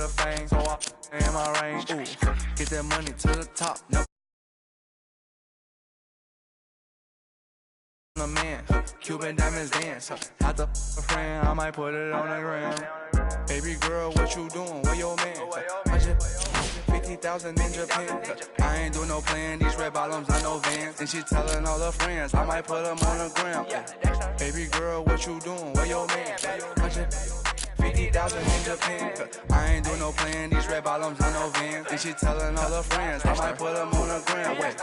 the fame, so I in my range. Ooh, get that money to the top. No. A man, Cuban diamonds dance. Had the friend, I might put it on the gram. Baby girl, what you doing? Where your man? 150,000 in Japan. I ain't doing no plan. These red bottoms, I know Vans. And she telling all her friends, I might put them on the gram. Baby girl, what you doing? Where your man? 150,000 in Japan. I ain't doing no plan. These red bottoms, I know Vans. And she telling all her friends, I might put them on the gram. Wait,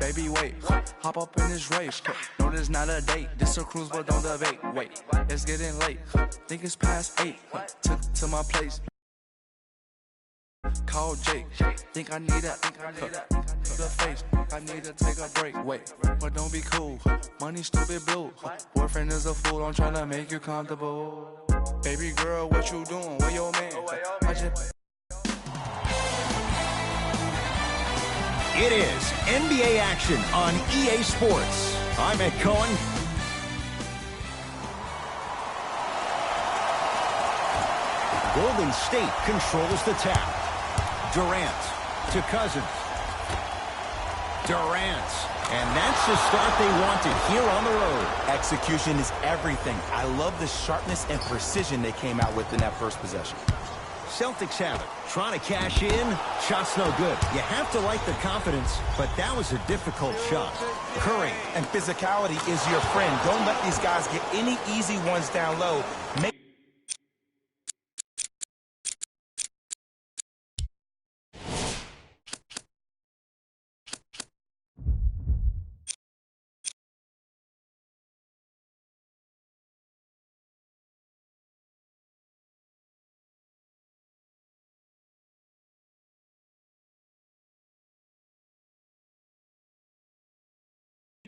baby, wait. Hop up in this race. No, this not a date. This a cruise, but don't debate. Wait, it's getting late. Think it's past 8. Took to my place. Call Jake. Think I need a the face. I need to take a break. Wait, but don't be cool. Money stupid blue. Boyfriend is a fool. I'm trying to make you comfortable. Baby girl, what you doing? Where your man? It is NBA action on EA Sports. I'm Ed Cohen. Golden State controls the tap. Durant to Cousins. Durant. And that's the start they wanted here on the road. Execution is everything. I love the sharpness and precision they came out with in that first possession. Celtics have it. Trying to cash in. Shot's no good. You have to like the confidence, but that was a difficult shot. Curry. And physicality is your friend. Don't let these guys get any easy ones down low.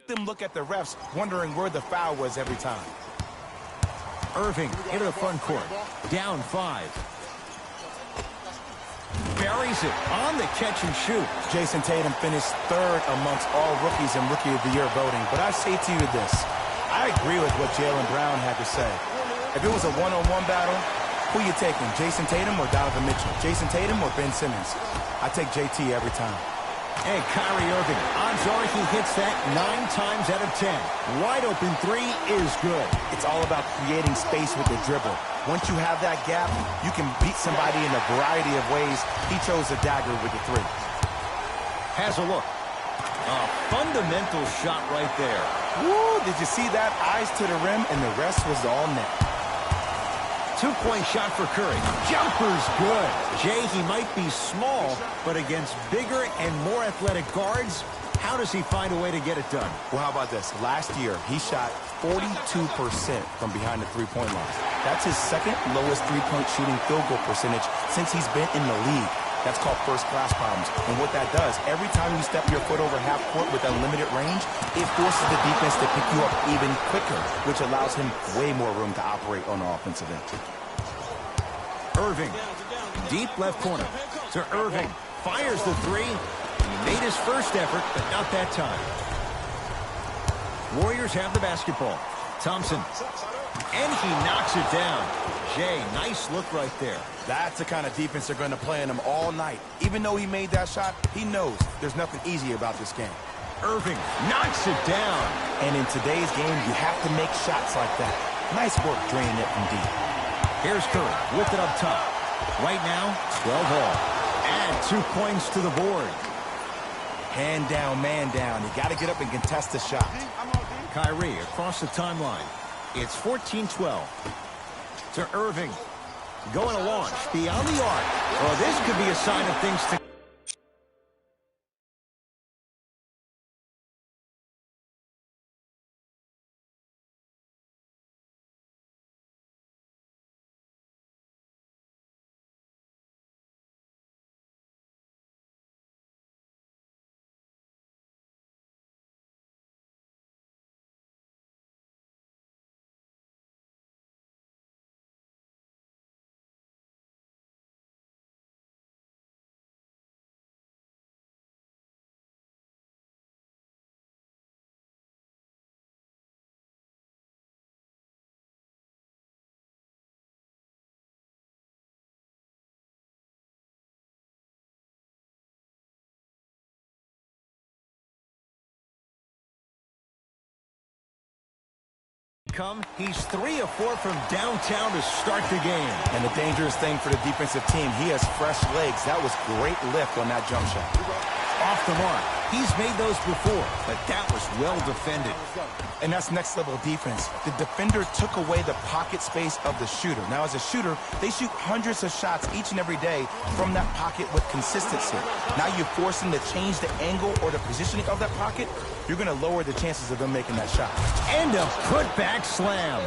Them look at the refs, wondering where the foul was every time. Irving into the front court. Down 5. Buries it on the catch and shoot. Jason Tatum finished 3rd amongst all rookies in Rookie of the Year voting. But I say to you this, I agree with what Jaylen Brown had to say. If it was a one-on-one battle, who you taking, Jason Tatum or Donovan Mitchell? Jason Tatum or Ben Simmons? I take JT every time. Hey, Kyrie Irving, odds are he hits that 9 times out of 10. Wide open 3 is good. It's all about creating space with the dribble. Once you have that gap, you can beat somebody in a variety of ways. He chose a dagger with the 3. Has a look. A fundamental shot right there. Woo, did you see that? Eyes to the rim, and the rest was all net. 2-point shot for Curry. Jumper's good. Jay, he might be small, but against bigger and more athletic guards, how does he find a way to get it done? Well, how about this? Last year, he shot 42% from behind the three-point line. That's his second lowest three-point shooting field goal percentage since he's been in the league. That's called first-class problems. And what that does, every time you step your foot over half court with unlimited range, it forces the defense to pick you up even quicker, which allows him way more room to operate on the offensive end. Irving, deep left corner to Irving. Fires the 3. He made his first effort, but not that time. Warriors have the basketball. Thompson. And he knocks it down. Jay, nice look right there. That's the kind of defense they're going to play on him all night. Even though he made that shot, he knows there's nothing easy about this game. Irving knocks it down. And in today's game, you have to make shots like that. Nice work draining it from deep. Here's Curry with it up top. Right now, 12 all. Add 2 points to the board. Hand down, man down. You got to get up and contest the shot. Kyrie across the timeline. It's 14-12. To Irving. Going to launch beyond the arc. Well, this could be a sign of things to He's 3 of 4 from downtown to start the game. And the dangerous thing for the defensive team, he has fresh legs. That was great lift on that jump shot. Off the mark. He's made those before, but that was well defended. And that's next level defense. The defender took away the pocket space of the shooter. Now, as a shooter, they shoot hundreds of shots each and every day from that pocket with consistency. Now you force them to change the angle or the positioning of that pocket, you're going to lower the chances of them making that shot. And a putback slam.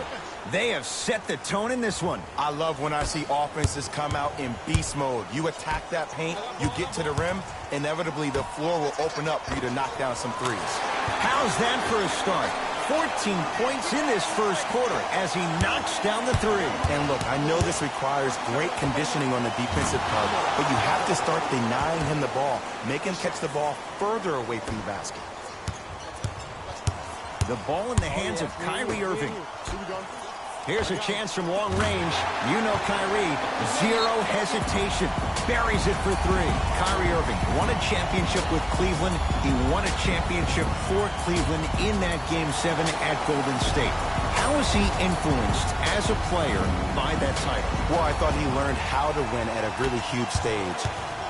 They have set the tone in this one. I love when I see offenses come out in beast mode. You attack that paint, you get to the rim, inevitably the floor will open up for you to knock down some threes. How's that for a start? 14 points in this first quarter as he knocks down the three. And look, I know this requires great conditioning on the defensive part, but you have to start denying him the ball. Make him catch the ball further away from the basket. The ball in the hands of Kyrie Irving. Here's a chance from long range. You know Kyrie, zero hesitation. Buries it for three. Kyrie Irving won a championship with Cleveland. He won a championship for Cleveland in that Game 7 at Golden State. How was he influenced as a player by that title? Well, I thought he learned how to win at a really huge stage.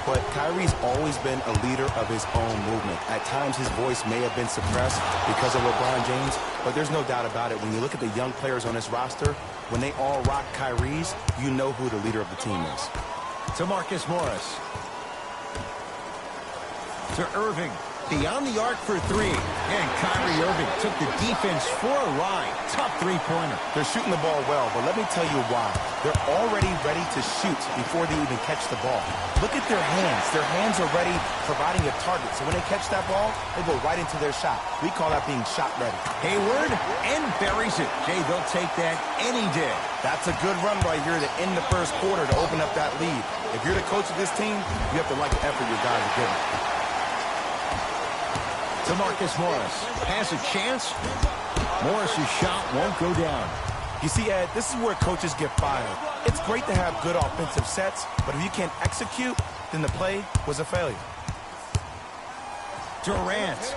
But Kyrie's always been a leader of his own movement. At times, his voice may have been suppressed because of LeBron James, but there's no doubt about it. When you look at the young players on this roster, when they all rock Kyrie's, you know who the leader of the team is. To Marcus Morris. To Irving. Beyond the arc for three. And Kyrie Irving took the defense for a ride. Tough three-pointer. They're shooting the ball well, but let me tell you why. They're already ready to shoot before they even catch the ball. Look at their hands. Their hands are ready, providing a target. So when they catch that ball, they go right into their shot. We call that being shot ready. Hayward and buries it. Jay, they'll take that any day. That's a good run right here to end the first quarter to open up that lead. If you're the coach of this team, you have to like the effort your guys are giving. To Marcus Morris. Has a chance. Morris's shot won't go down. You see, Ed, this is where coaches get fired. It's great to have good offensive sets, but if you can't execute, then the play was a failure. Durant.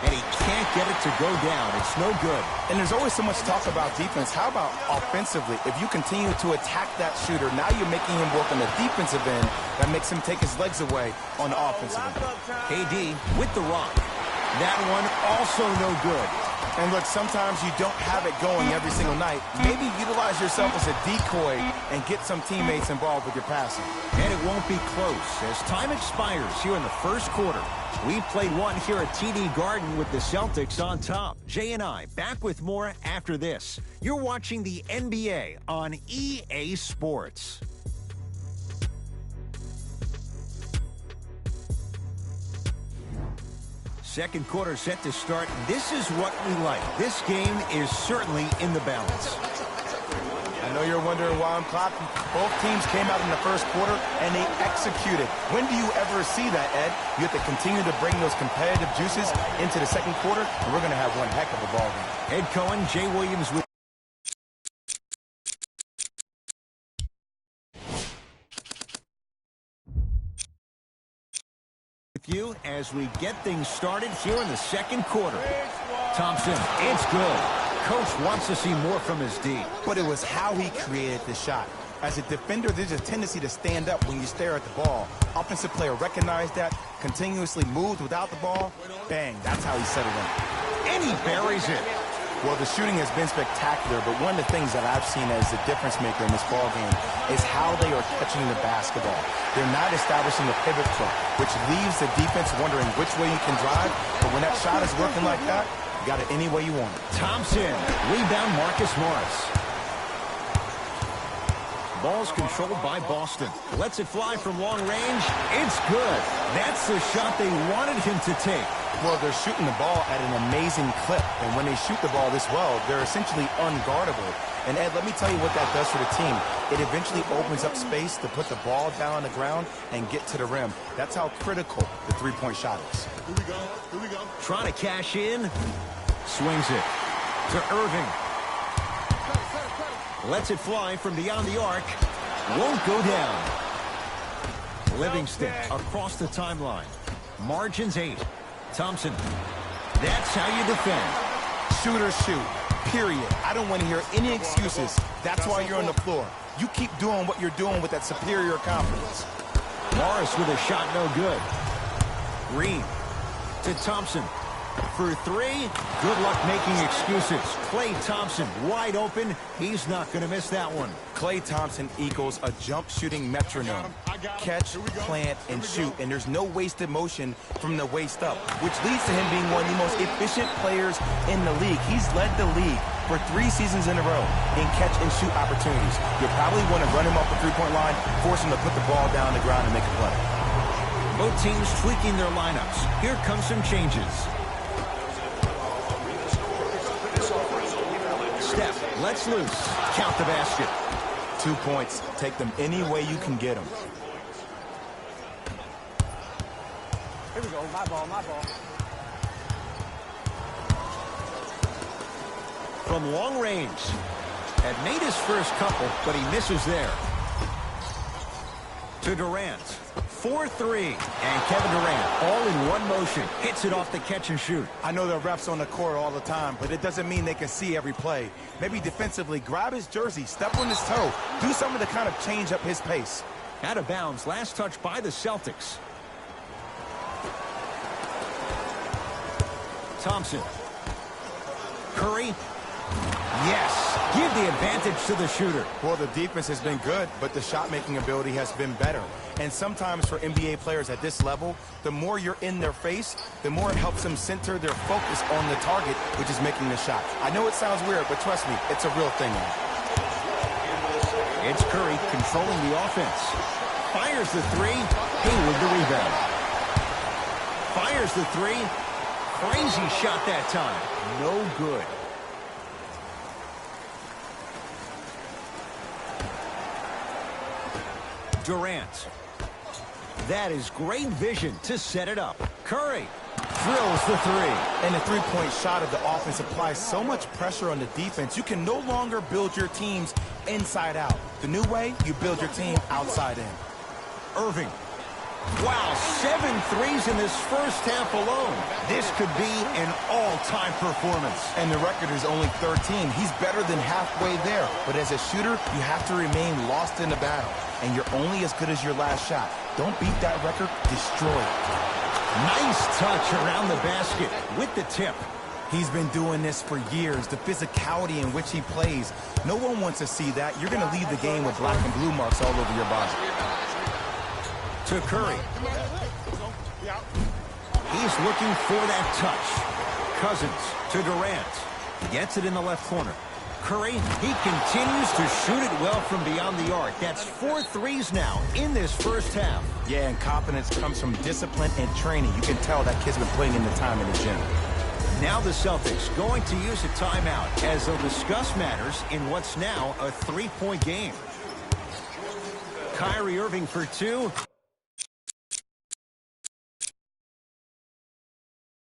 And he can't get it to go down. It's no good. And there's always so much talk about defense. How about offensively? If you continue to attack that shooter, now you're making him work on the defensive end. That makes him take his legs away on the offensive end. KD with the rock. That one also no good. And look, sometimes you don't have it going every single night. Maybe utilize yourself as a decoy and get some teammates involved with your passing. And it won't be close as time expires here in the first quarter. We played one here at TD Garden with the Celtics on top. Jay and I back with more after this. You're watching the NBA on EA Sports. Second quarter set to start. This is what we like. This game is certainly in the balance. I know you're wondering why I'm clapping. Both teams came out in the first quarter, and they executed. When do you ever see that, Ed? You have to continue to bring those competitive juices into the second quarter, and we're going to have one heck of a ball game. Ed Cohen, Jay Williams with you as we get things started here in the second quarter. Thompson, it's good. Coach wants to see more from his D. But it was how he created the shot. As a defender, there's a tendency to stand up when you stare at the ball. Offensive player recognized that, continuously moved without the ball. Bang, that's how he set it in. And he buries it. Well, the shooting has been spectacular, but one of the things that I've seen as the difference maker in this ballgame is how they are catching the basketball. They're not establishing a pivot foot, which leaves the defense wondering which way you can drive, but when that shot is working like that, you got it any way you want it. Thompson, rebound Marcus Morris. Ball's controlled by Boston. Lets it fly from long range. It's good. That's the shot they wanted him to take. Well, they're shooting the ball at an amazing clip, and when they shoot the ball this well, they're essentially unguardable. And, Ed, let me tell you what that does for the team. It eventually opens up space to put the ball down on the ground and get to the rim. That's how critical the three-point shot is. Here we go. Trying to cash in. Swings it to Irving. Lets it fly from beyond the arc. Won't go down. Livingston across the timeline. Margins 8. Thompson. That's how you defend. Shooters shoot. period. I don't want to hear any excuses. That's why you're on the floor. You keep doing what you're doing with that superior confidence. Morris with a shot, no good. Green to Thompson for three. Good luck making excuses. Klay Thompson wide open. He's not going to miss that one. Klay Thompson equals a jump shooting metronome. Catch, plant, and shoot, and there's no wasted motion from the waist up, which leads to him being one of the most efficient players in the league. He's led the league for 3 seasons in a row in catch and shoot opportunities. You'll probably want to run him off the three-point line, force him to put the ball down the ground and make a play. Both teams tweaking their lineups. Here come some changes. Steph, let's loose. Count the basket. 2 points. Take them any way you can get them. Here we go. My ball, my ball. From long range. Had made his first couple, but he misses there. To Durant. 4-3. And Kevin Durant, all in one motion, hits it off the catch and shoot. I know there are refs on the court all the time, but it doesn't mean they can see every play. Maybe defensively, grab his jersey, step on his toe, do something to kind of change up his pace. Out of bounds, last touch by the Celtics. Thompson. Curry. Yes, give the advantage to the shooter. Well, the defense has been good, but the shot-making ability has been better. And sometimes for NBA players at this level, the more you're in their face, the more it helps them center their focus on the target, which is making the shot. I know it sounds weird, but trust me, it's a real thing now. It's Curry controlling the offense. Fires the three. Hayward the rebound. Fires the three. Crazy shot that time. No good. Durant. That is great vision to set it up. Curry drills the three. And the three-point shot of the offense applies so much pressure on the defense, you can no longer build your teams inside out. The new way, you build your team outside in. Irving. Wow, 7 threes in this first half alone. This could be an all-time performance. And the record is only 13. He's better than halfway there. But as a shooter, you have to remain lost in the battle. And you're only as good as your last shot. Don't beat that record, destroy it. Nice touch around the basket with the tip. He's been doing this for years, the physicality in which he plays. No one wants to see that. You're going to leave the game with black and blue marks all over your body. To Curry. He's looking for that touch. Cousins to Durant. Gets it in the left corner. Curry, he continues to shoot it well from beyond the arc. That's 4 threes now in this first half. Yeah, and confidence comes from discipline and training. You can tell that kid's been putting in the time in the gym. Now the Celtics going to use a timeout as they'll discuss matters in what's now a 3-point game. Kyrie Irving for 2.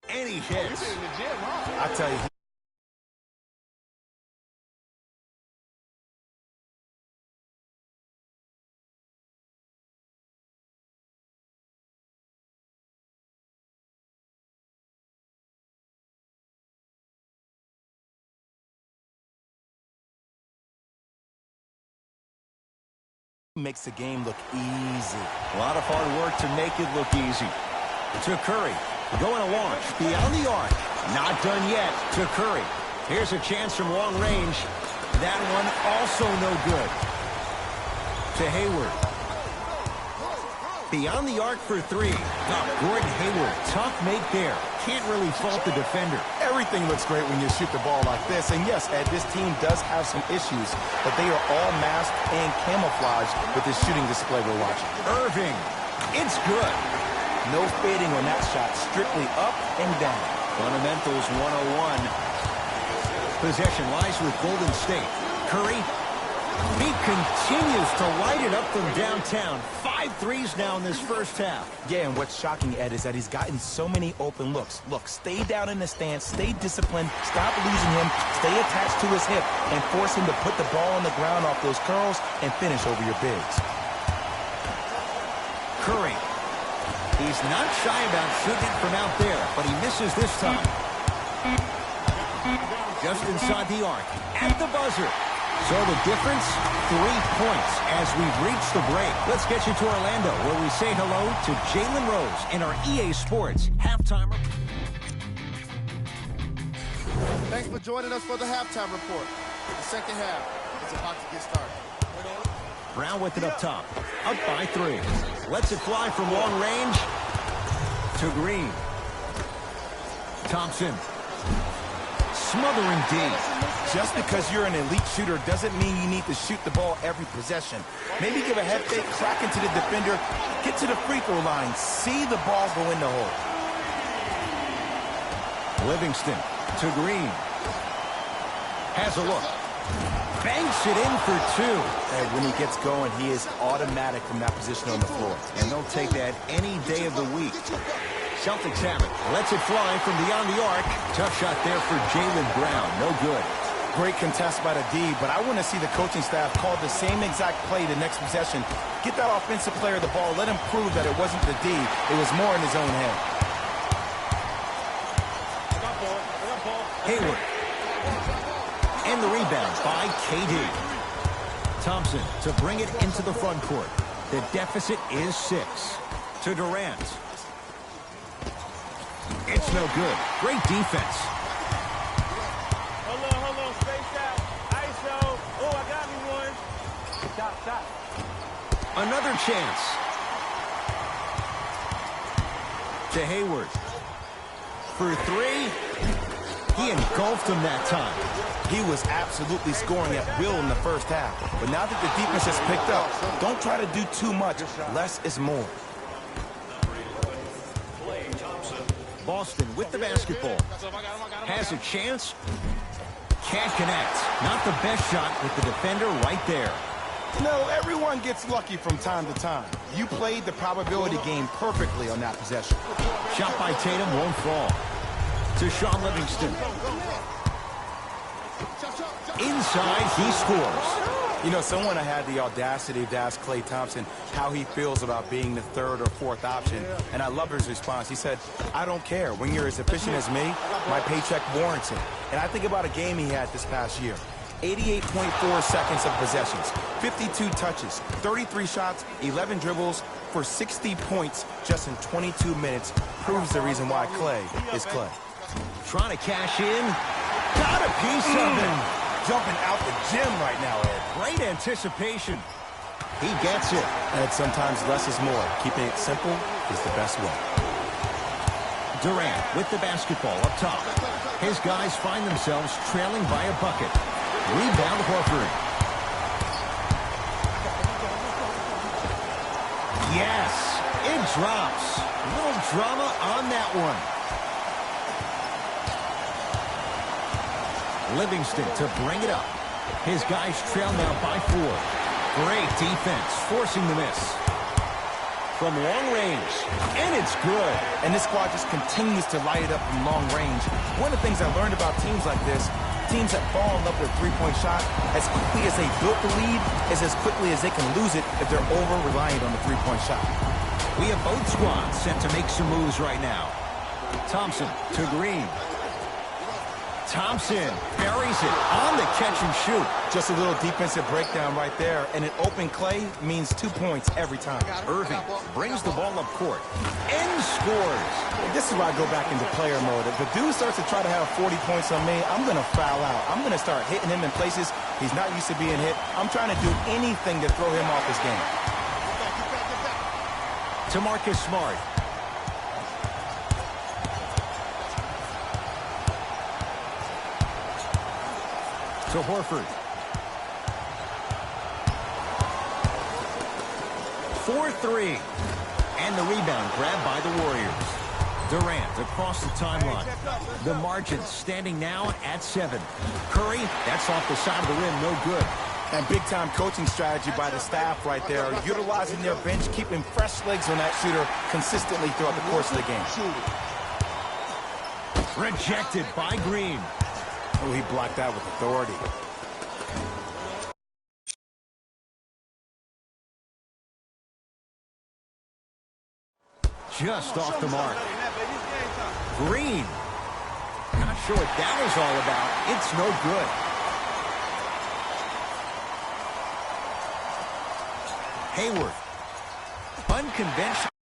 And he hits. I tell you. Makes the game look easy. A lot of hard work to make it look easy. To Curry. Going to launch beyond the arc. Not done yet to Curry. Here's a chance from long range. That one also no good. To Hayward. Beyond the arc for 3. Oh, Gordon Hayward. Tough make there. Can't really fault the defender. Everything looks great when you shoot the ball like this. And yes, Ed, this team does have some issues, but they are all masked and camouflaged with this shooting display we're watching. Irving. It's good. No fading on that shot, strictly up and down. Fundamentals 101. Possession lies with Golden State. Curry, he continues to light it up from downtown. 5 threes now in this first half. Yeah, and what's shocking, Ed, is that he's gotten so many open looks. Look, stay down in the stance, stay disciplined, stop losing him, stay attached to his hip, and force him to put the ball on the ground off those curls and finish over your bigs. Curry. He's not shy about shooting it from out there, but he misses this time. just inside the arc, at the buzzer. So the difference, 3 points as we've reached the break. Let's get you to Orlando, where we say hello to Jalen Rose in our EA Sports halftime. Thanks for joining us for the halftime report. The second half is about to get started. Brown with it up top. Up by 3. Lets it fly from long range to Green. Thompson. Smothering D. Just because you're an elite shooter doesn't mean you need to shoot the ball every possession. Maybe give a head fake, crack into the defender, get to the free throw line, see the ball go in the hole. Livingston to Green. Has a look. Banks it in for 2. And when he gets going, he is automatic from that position on the floor. And they'll take that any day of the week. Celtics have it. Lets it fly from beyond the arc. Tough shot there for Jalen Brown. No good. Great contest by the D, but I want to see the coaching staff call the same exact play the next possession. Get that offensive player the ball. Let him prove that it wasn't the D. It was more in his own head. Hayward. And the rebound by KD. Thompson to bring it into the front court. The deficit is 6. To Durant. It's no good. Great defense. Hold on, space out. ISO. Oh, I got me one. Stop. Another chance. To Hayward. For 3. He engulfed him that time. He was absolutely scoring at will in the first half. But now that the defense has picked up, don't try to do too much. Less is more. Boston with the basketball. Has a chance. Can't connect. Not the best shot with the defender right there. No, everyone gets lucky from time to time. You played the probability game perfectly on that possession. Shot by Tatum won't fall. To Sean Livingston. Inside, he scores. You know, someone had the audacity to ask Klay Thompson how he feels about being the 3rd or 4th option, and I love his response. He said, I don't care. When you're as efficient as me, my paycheck warrants it. And I think about a game he had this past year. 88.4 seconds of possessions, 52 touches, 33 shots, 11 dribbles for 60 points just in 22 minutes proves the reason why Klay is Klay. Trying to cash in. Got a piece of him. Jumping out the gym right now, Ed. Great anticipation. He gets it. And sometimes less is more. Keeping it simple is the best way. Durant with the basketball up top. His guys find themselves trailing by a bucket. Rebound Horford. Yes, it drops. A little drama on that one. Livingston to bring it up. His guys trail now by 4. Great defense, forcing the miss. From long range, and it's good. And this squad just continues to light it up from long range. One of the things I learned about teams like this, teams that fall in love with three-point shot, as quickly as they built the lead, is as quickly as they can lose it if they're over-reliant on the three-point shot. We have both squads set to make some moves right now. Thompson to Green. Thompson buries it on the catch and shoot. Just a little defensive breakdown right there, and an open Klay means 2 points every time. Irving brings the ball up court and scores. This is why I go back into player mode. If the dude starts to try to have 40 points on me, I'm going to foul out. I'm going to start hitting him in places he's not used to being hit. I'm trying to do anything to throw him off his game. To Marcus Smart. To Horford. 4-3. And the rebound grabbed by the Warriors. Durant across the timeline. The margin standing now at 7. Curry, that's off the side of the rim, no good. And big-time coaching strategy by the staff right there, utilizing their bench, keeping fresh legs on that shooter consistently throughout the course of the game. Rejected by Green. Oh, he blocked that with authority. Just off the mark. Green. Not sure what that was all about. It's no good. Hayward. Unconventional.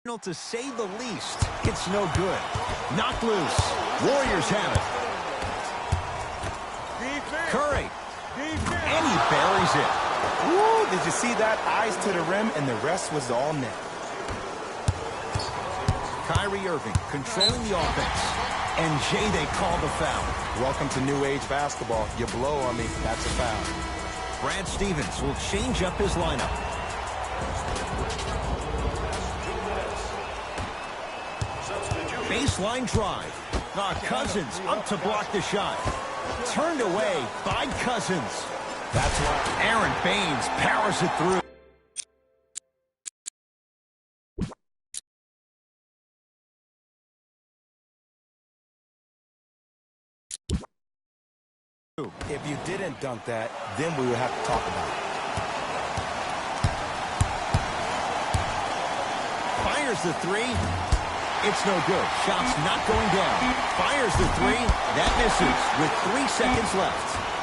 To say the least. It's no good. Knocked loose. Warriors have it. Defense. Curry. Defense. And he buries it. Woo, did you see that? Eyes to the rim, and the rest was all net. Kyrie Irving controlling the offense. And Jay, they call the foul. Welcome to new age basketball. You blow on me, that's a foul. Brad Stevens will change up his lineup. Baseline drive. Cousins up to block the shot. Turned away by Cousins. That's why Aaron Baines powers it through. if you didn't dunk that, then we would have to talk about it. Fires the three. It's no good. Shot's not going down. Fires the three. That misses with 3 seconds left.